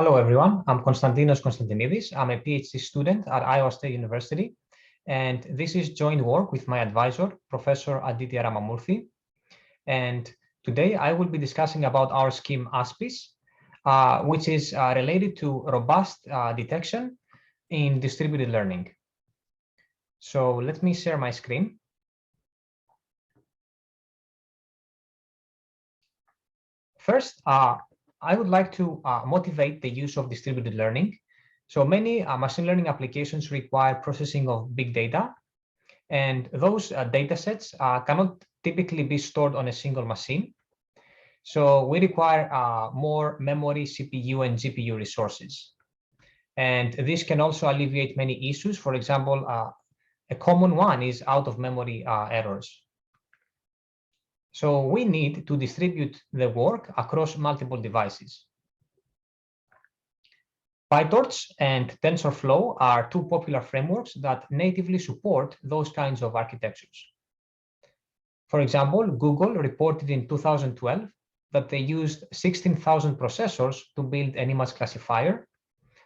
Hello, everyone. I'm Konstantinos Konstantinidis. I'm a PhD student at Iowa State University, and this is joint work with my advisor, Professor Aditya Ramamurthy. And today I will be discussing about our scheme Aspis, which is related to robust detection in distributed learning. So let me share my screen. First, I would like to motivate the use of distributed learning. So many machine learning applications require processing of big data, and those data sets cannot typically be stored on a single machine. So we require more memory, CPU, and GPU resources. And this can also alleviate many issues. For example, a common one is out-of-memory errors. So we need to distribute the work across multiple devices. PyTorch and TensorFlow are two popular frameworks that natively support those kinds of architectures. For example, Google reported in 2012 that they used 16,000 processors to build an image classifier.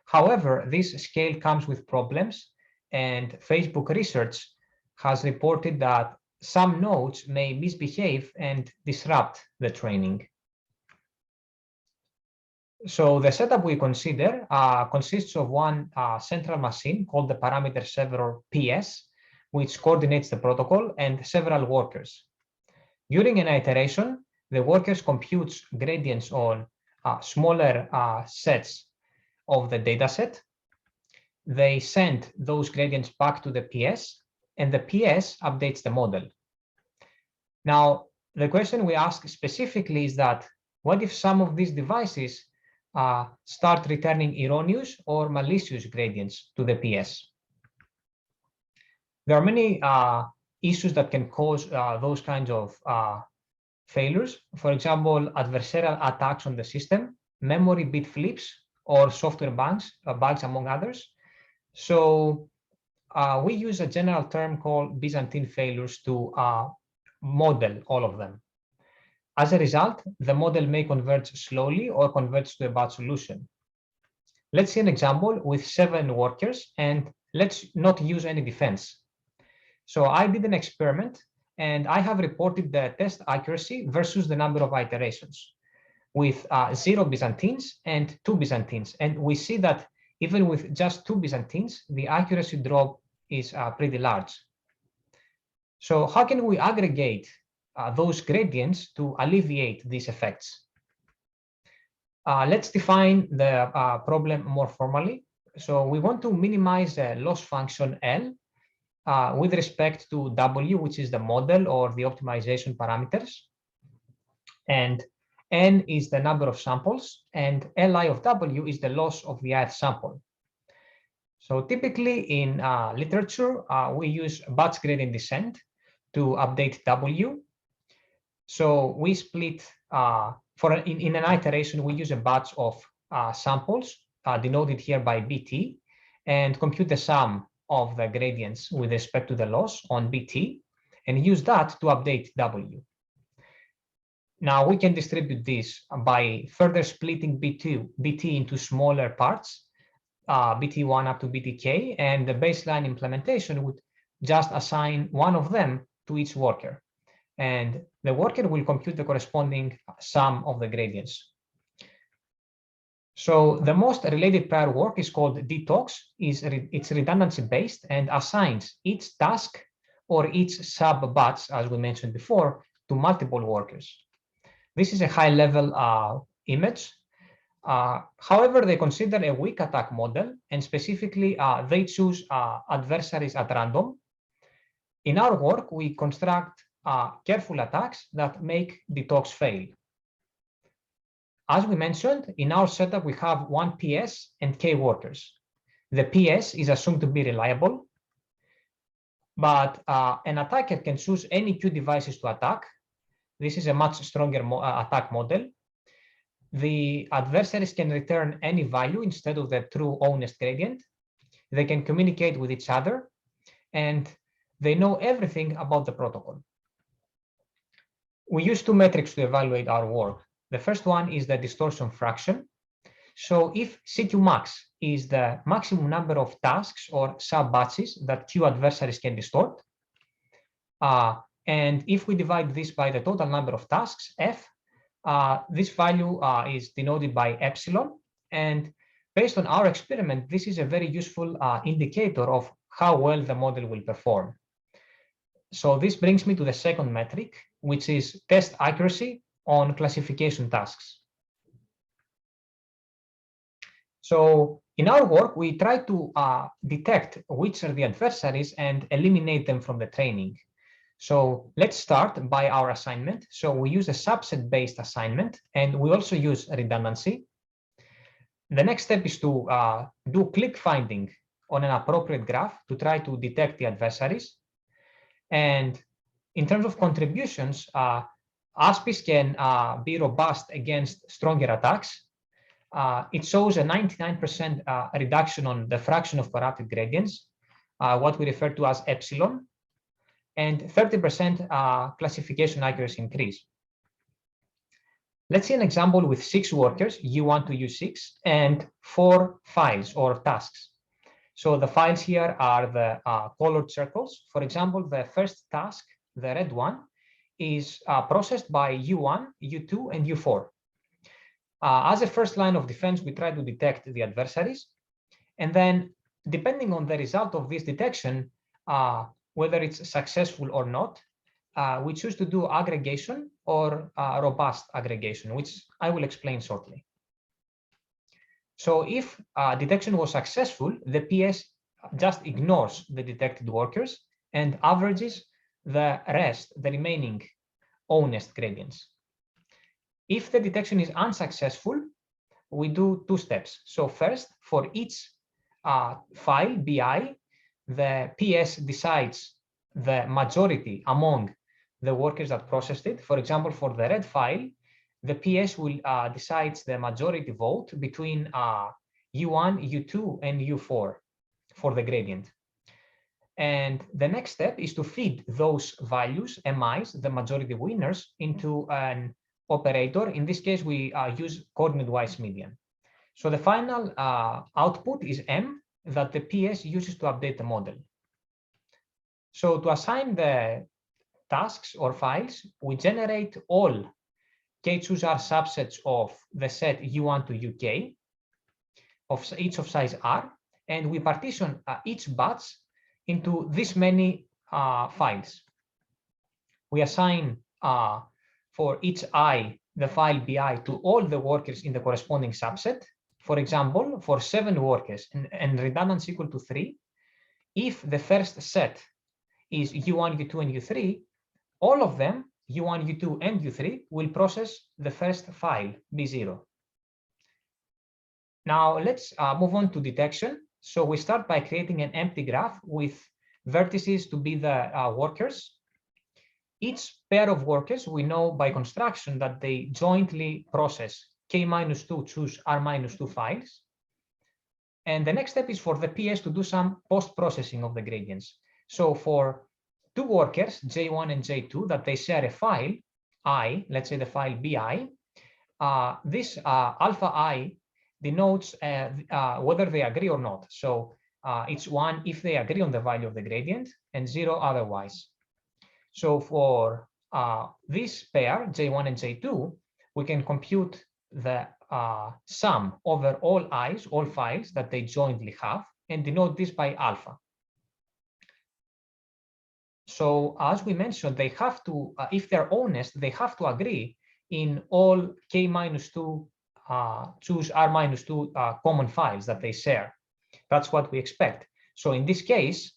However, this scale comes with problems, and Facebook Research has reported that some nodes may misbehave and disrupt the training. So the setup we consider consists of one central machine called the parameter server PS, which coordinates the protocol, and several workers. During an iteration, the workers compute gradients on smaller sets of the dataset. They send those gradients back to the PS, and the PS updates the model. Now, the question we ask specifically is that, what if some of these devices start returning erroneous or malicious gradients to the PS? There are many issues that can cause those kinds of failures. For example, adversarial attacks on the system, memory bit flips, or software bugs among others. So we use a general term called Byzantine failures to model all of them. As a result, the model may converge slowly or converge to a bad solution. Let's see an example with 7 workers, and let's not use any defense. So I did an experiment, and I have reported the test accuracy versus the number of iterations with 0 Byzantines and 2 Byzantines. And we see that even with just 2 Byzantines, the accuracy drop is pretty large. So how can we aggregate those gradients to alleviate these effects? Let's define the problem more formally. So we want to minimize the loss function L with respect to W, which is the model or the optimization parameters. And N is the number of samples, and Li of W is the loss of the ith sample. So typically in literature, we use batch gradient descent to update W. So we split, in an iteration, we use a batch of samples denoted here by BT and compute the sum of the gradients with respect to the loss on BT and use that to update W. Now we can distribute this by further splitting BT into smaller parts, BT1 up to BTK, and the baseline implementation would just assign one of them to each worker. And the worker will compute the corresponding sum of the gradients. So the most related prior work is called detox. It's redundancy based and assigns each task or each sub batch, as we mentioned before, to multiple workers. This is a high level image. However, they consider a weak attack model, and specifically they choose adversaries at random. In our work, we construct careful attacks that make detox fail. As we mentioned, in our setup, we have one PS and K workers. The PS is assumed to be reliable, but an attacker can choose any Q devices to attack. This is a much stronger attack model. The adversaries can return any value instead of the true honest gradient. They can communicate with each other, and they know everything about the protocol. We use 2 metrics to evaluate our work. The first one is the distortion fraction. So if CQ max is the maximum number of tasks or sub-batches that Q adversaries can distort, and if we divide this by the total number of tasks, F, this value is denoted by epsilon. And based on our experiment, this is a very useful indicator of how well the model will perform. So this brings me to the second metric, which is test accuracy on classification tasks. So in our work, we try to detect which are the adversaries and eliminate them from the training. So let's start by our assignment. So we use a subset-based assignment, and we also use redundancy. The next step is to do click finding on an appropriate graph to try to detect the adversaries. And in terms of contributions, Aspis can be robust against stronger attacks. It shows a 99% reduction on the fraction of corrupted gradients, what we refer to as epsilon, and 30% classification accuracy increase. Let's see an example with 6 workers, U1 to U6, and 4 files or tasks. So the files here are the colored circles. For example, the first task, the red one, is processed by U1, U2, and U4. As a first line of defense, we try to detect the adversaries. And then, depending on the result of this detection, whether it's successful or not, we choose to do aggregation or robust aggregation, which I will explain shortly. So if detection was successful, the PS just ignores the detected workers and averages the rest, the remaining honest gradients. If the detection is unsuccessful, we do 2 steps. So first, for each file, BI, the PS decides the majority among the workers that processed it. For example, for the red file, the PS will decide the majority vote between U1, U2, and U4 for the gradient. And the next step is to feed those values, MIs, the majority winners, into an operator. In this case, we use coordinate-wise median. So the final output is M that the PS uses to update the model. So to assign the tasks or files, we generate all K-choose-R subsets of the set U1 to UK, of each of size R, and we partition each batch into this many files. We assign for each I the file BI to all the workers in the corresponding subset. For example, for 7 workers and redundancy equal to 3, if the first set is U1, U2, and U3, all of them, U1, U2, and U3, will process the first file, B0. Now let's move on to detection. So we start by creating an empty graph with vertices to be the workers. Each pair of workers, we know by construction that they jointly process K-2 choose R-2 files. And the next step is for the PS to do some post-processing of the gradients. So for 2 workers, J1 and J2, that they share a file, I, let's say the file BI, this alpha I denotes whether they agree or not. So it's 1 if they agree on the value of the gradient and 0 otherwise. So for this pair, J1 and J2, we can compute the sum over all I's, all files that they jointly have, and denote this by alpha. So as we mentioned, they have to, if they're honest, they have to agree in all K-2 choose R-2 common files that they share. That's what we expect. So in this case,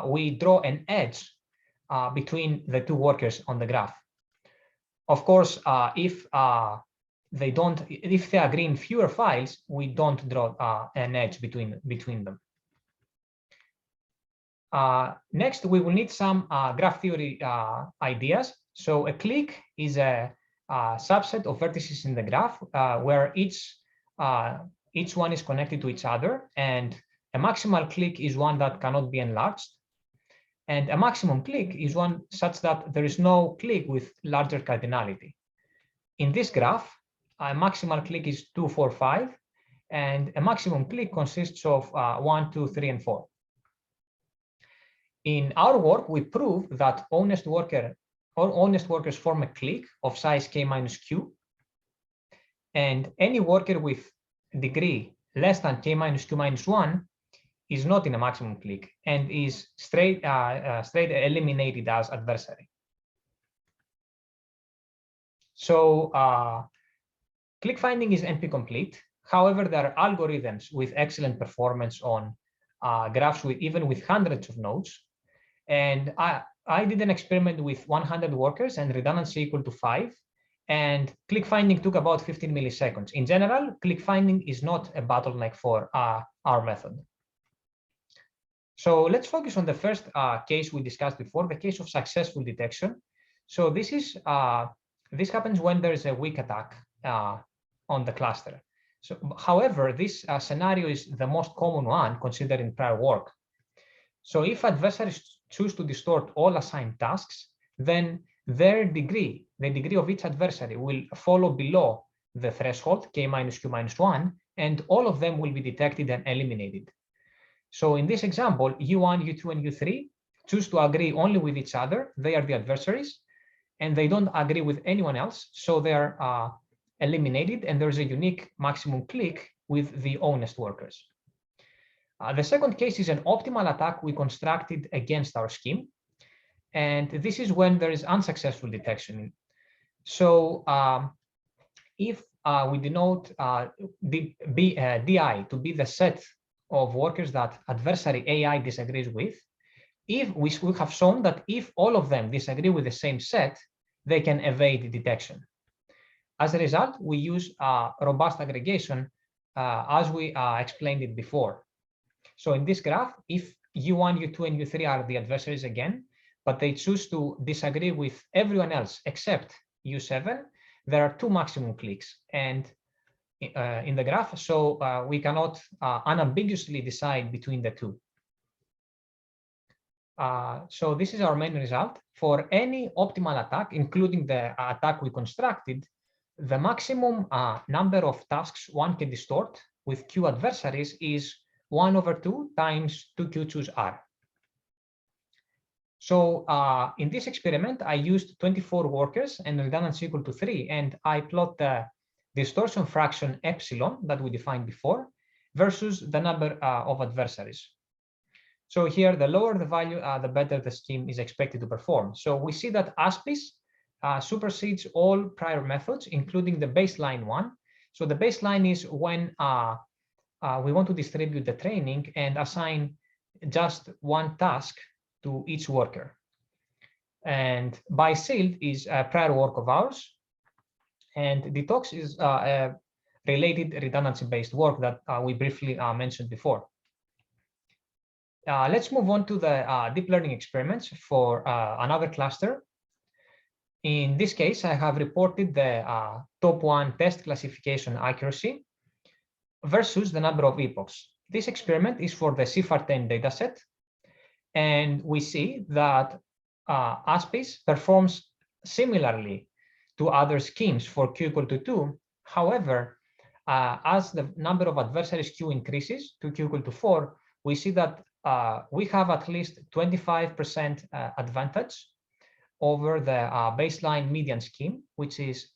we draw an edge between the 2 workers on the graph. Of course, if they agree in fewer files, we don't draw an edge between them. Next, we will need some graph theory ideas. So a clique is a subset of vertices in the graph where each one is connected to each other, and a maximal clique is one that cannot be enlarged. And a maximum clique is one such that there is no clique with larger cardinality. In this graph, a maximal clique is 2, 4, 5, and a maximum click consists of 1, 2, 3, and 4. In our work, we prove that honest workers form a clique of size k minus q, and any worker with degree less than k minus q minus 1 is not in a maximum clique and is straight eliminated as adversary. So clique finding is NP complete. However, there are algorithms with excellent performance on graphs even with hundreds of nodes. And I did an experiment with 100 workers and redundancy equal to 5. And clique finding took about 15 milliseconds. In general, clique finding is not a bottleneck for our method. So let's focus on the first case we discussed before, the case of successful detection. So this happens when there is a weak attack on the cluster. So, however, this scenario is the most common one considered in prior work. So if adversaries choose to distort all assigned tasks, then their degree, the degree of each adversary, will follow below the threshold, k minus q minus 1, and all of them will be detected and eliminated. So in this example, U1, U2, and U3 choose to agree only with each other. They are the adversaries, and they don't agree with anyone else. So they are eliminated, and there's a unique maximum click with the honest workers. The second case is an optimal attack we constructed against our scheme. And this is when there is unsuccessful detection. So if we denote DI to be the set of workers that adversary AI disagrees with, if we have shown that if all of them disagree with the same set, they can evade detection. As a result, we use robust aggregation as we explained it before. So in this graph, if U1, U2, and U3 are the adversaries again, but they choose to disagree with everyone else except U7, there are 2 maximum clicks and in the graph, so we cannot unambiguously decide between the 2. So this is our main result. For any optimal attack, including the attack we constructed, the maximum number of tasks one can distort with Q adversaries is 1/2 times 2Q choose R. So in this experiment, I used 24 workers and redundancy equal to 3, and I plot the distortion fraction epsilon that we defined before versus the number of adversaries. So here, the lower the value, the better the scheme is expected to perform. So we see that Aspis supersedes all prior methods, including the baseline one. So the baseline is when we want to distribute the training and assign just one task to each worker. And by SILT is a prior work of ours. And detox is a related redundancy-based work that we briefly mentioned before. Let's move on to the deep learning experiments for another cluster. In this case, I have reported the top 1 test classification accuracy versus the number of epochs. This experiment is for the CIFAR10 dataset, and we see that Aspis performs similarly to other schemes for Q equal to 2. However, as the number of adversaries Q increases to Q equal to 4, we see that we have at least 25% advantage over the baseline median scheme, which is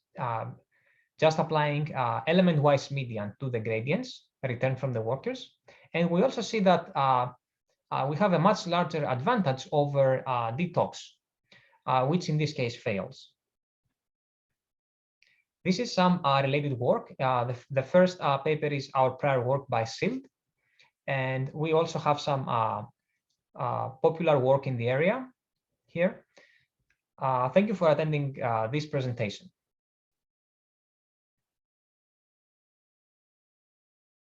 just applying element-wise median to the gradients returned from the workers. And we also see that we have a much larger advantage over detox, which in this case fails. This is some related work. The first paper is our prior work by SILT. And we also have some popular work in the area here. Thank you for attending this presentation.